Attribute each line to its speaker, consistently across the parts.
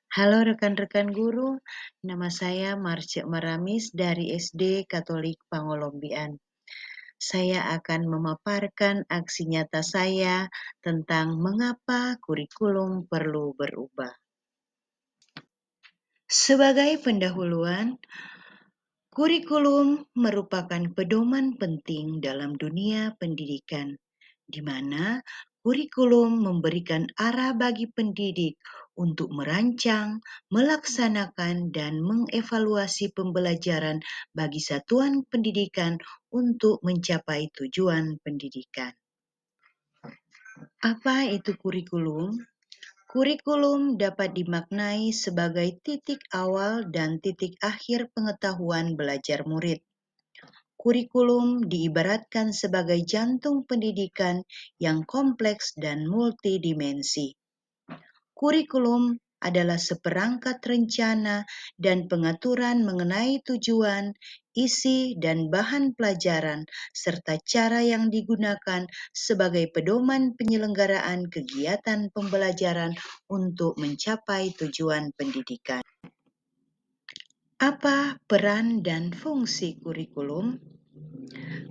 Speaker 1: Halo rekan-rekan guru, nama saya Marce Maramis dari SD Katolik Pangolombian. Saya akan memaparkan aksi nyata saya tentang mengapa kurikulum perlu berubah. Sebagai pendahuluan, kurikulum merupakan pedoman penting dalam dunia pendidikan, di mana kurikulum memberikan arah bagi pendidik untuk merancang, melaksanakan, dan mengevaluasi pembelajaran bagi satuan pendidikan untuk mencapai tujuan pendidikan. Apa itu kurikulum? Kurikulum dapat dimaknai sebagai titik awal dan titik akhir pengetahuan belajar murid. Kurikulum diibaratkan sebagai jantung pendidikan yang kompleks dan multidimensi. Kurikulum adalah seperangkat rencana dan pengaturan mengenai tujuan, isi, dan bahan pelajaran, serta cara yang digunakan sebagai pedoman penyelenggaraan kegiatan pembelajaran untuk mencapai tujuan pendidikan. Apa peran dan fungsi kurikulum?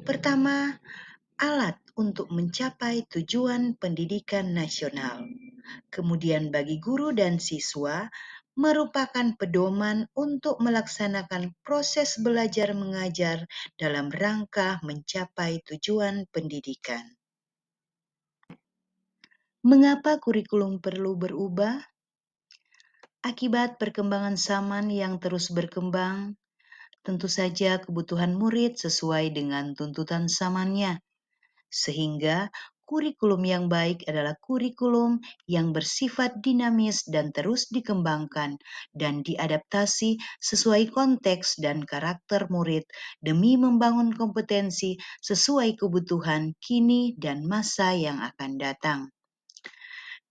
Speaker 1: Pertama, alat untuk mencapai tujuan pendidikan nasional. Kemudian bagi guru dan siswa, merupakan pedoman untuk melaksanakan proses belajar mengajar dalam rangka mencapai tujuan pendidikan. Mengapa kurikulum perlu berubah? Akibat perkembangan zaman yang terus berkembang, tentu saja kebutuhan murid sesuai dengan tuntutan zamannya. Sehingga kurikulum yang baik adalah kurikulum yang bersifat dinamis dan terus dikembangkan dan diadaptasi sesuai konteks dan karakter murid demi membangun kompetensi sesuai kebutuhan kini dan masa yang akan datang.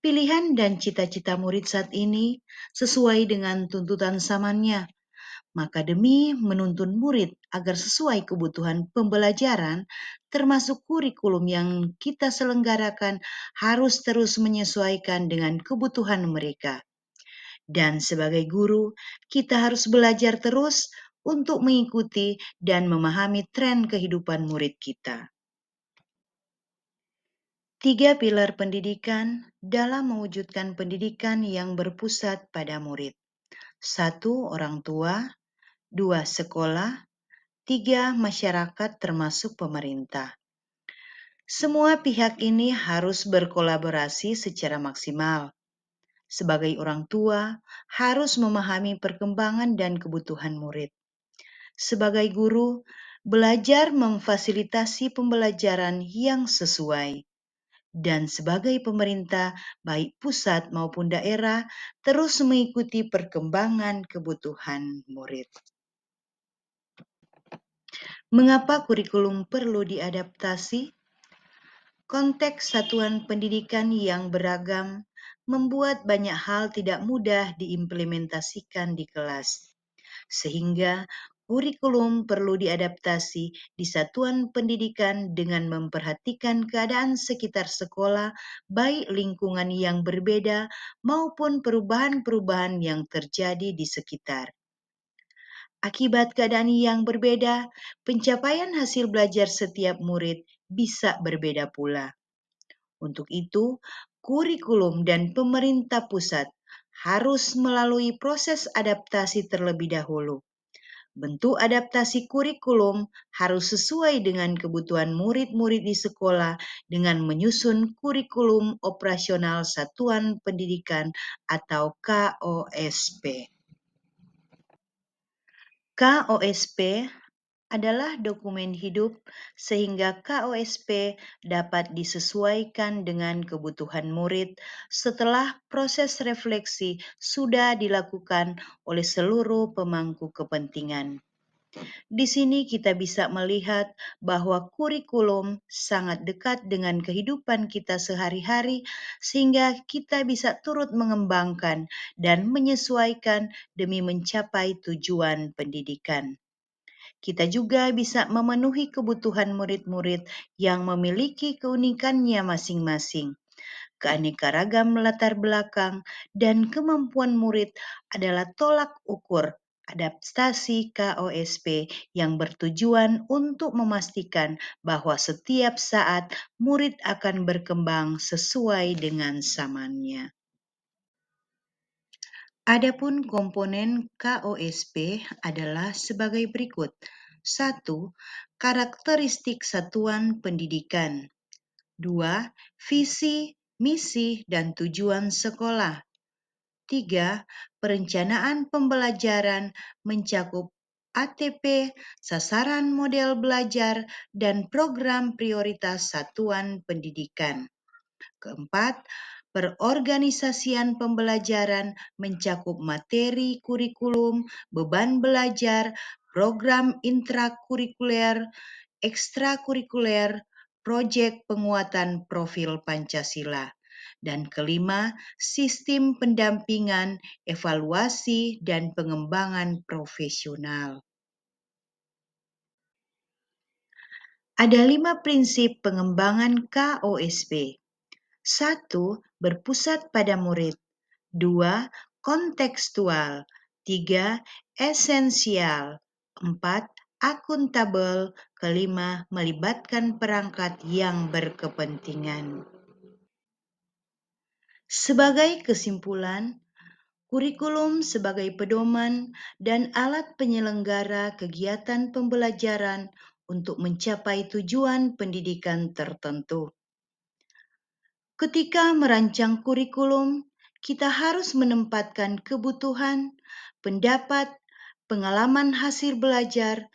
Speaker 1: Pilihan dan cita-cita murid saat ini sesuai dengan tuntutan zamannya. Maka demi menuntun murid agar sesuai kebutuhan pembelajaran, termasuk kurikulum yang kita selenggarakan harus terus menyesuaikan dengan kebutuhan mereka. Dan sebagai guru, kita harus belajar terus untuk mengikuti dan memahami tren kehidupan murid kita. 3 pilar pendidikan dalam mewujudkan pendidikan yang berpusat pada murid. 1. Orang tua. 2. Sekolah. 3. Masyarakat termasuk pemerintah. Semua pihak ini harus berkolaborasi secara maksimal. Sebagai orang tua, harus memahami perkembangan dan kebutuhan murid. Sebagai guru, belajar memfasilitasi pembelajaran yang sesuai. Dan sebagai pemerintah, baik pusat maupun daerah, terus mengikuti perkembangan kebutuhan murid. Mengapa kurikulum perlu diadaptasi? Konteks satuan pendidikan yang beragam membuat banyak hal tidak mudah diimplementasikan di kelas, sehingga kurikulum perlu diadaptasi di satuan pendidikan dengan memperhatikan keadaan sekitar sekolah, baik lingkungan yang berbeda maupun perubahan-perubahan yang terjadi di sekitar. Akibat keadaan yang berbeda, pencapaian hasil belajar setiap murid bisa berbeda pula. Untuk itu, kurikulum dan pemerintah pusat harus melalui proses adaptasi terlebih dahulu. Bentuk adaptasi kurikulum harus sesuai dengan kebutuhan murid-murid di sekolah dengan menyusun kurikulum operasional satuan pendidikan atau KOSP. KOSP adalah dokumen hidup sehingga KOSP dapat disesuaikan dengan kebutuhan murid setelah proses refleksi sudah dilakukan oleh seluruh pemangku kepentingan. Di sini kita bisa melihat bahwa kurikulum sangat dekat dengan kehidupan kita sehari-hari sehingga kita bisa turut mengembangkan dan menyesuaikan demi mencapai tujuan pendidikan. Kita juga bisa memenuhi kebutuhan murid-murid yang memiliki keunikannya masing-masing. keanekaragam latar belakang, dan kemampuan murid adalah tolak ukur adaptasi KOSP yang bertujuan untuk memastikan bahwa setiap saat murid akan berkembang sesuai dengan zamannya. Adapun komponen KOSP adalah sebagai berikut. 1. Karakteristik satuan pendidikan. 2. Visi, misi, dan tujuan sekolah. 3. Perencanaan pembelajaran mencakup ATP, sasaran model belajar, dan program prioritas satuan pendidikan. Keempat, perorganisasian pembelajaran mencakup materi kurikulum, beban belajar, program intrakurikuler, ekstrakurikuler, proyek penguatan profil Pancasila. Dan kelima, sistem pendampingan, evaluasi, dan pengembangan profesional. Ada 5 prinsip pengembangan KOSP. 1. Berpusat pada murid. 2. Kontekstual. 3. Esensial. 4. Akuntabel. Kelima, melibatkan perangkat yang berkepentingan. Sebagai kesimpulan, kurikulum sebagai pedoman dan alat penyelenggara kegiatan pembelajaran untuk mencapai tujuan pendidikan tertentu. Ketika merancang kurikulum, kita harus menempatkan kebutuhan, pendapat, pengalaman hasil belajar,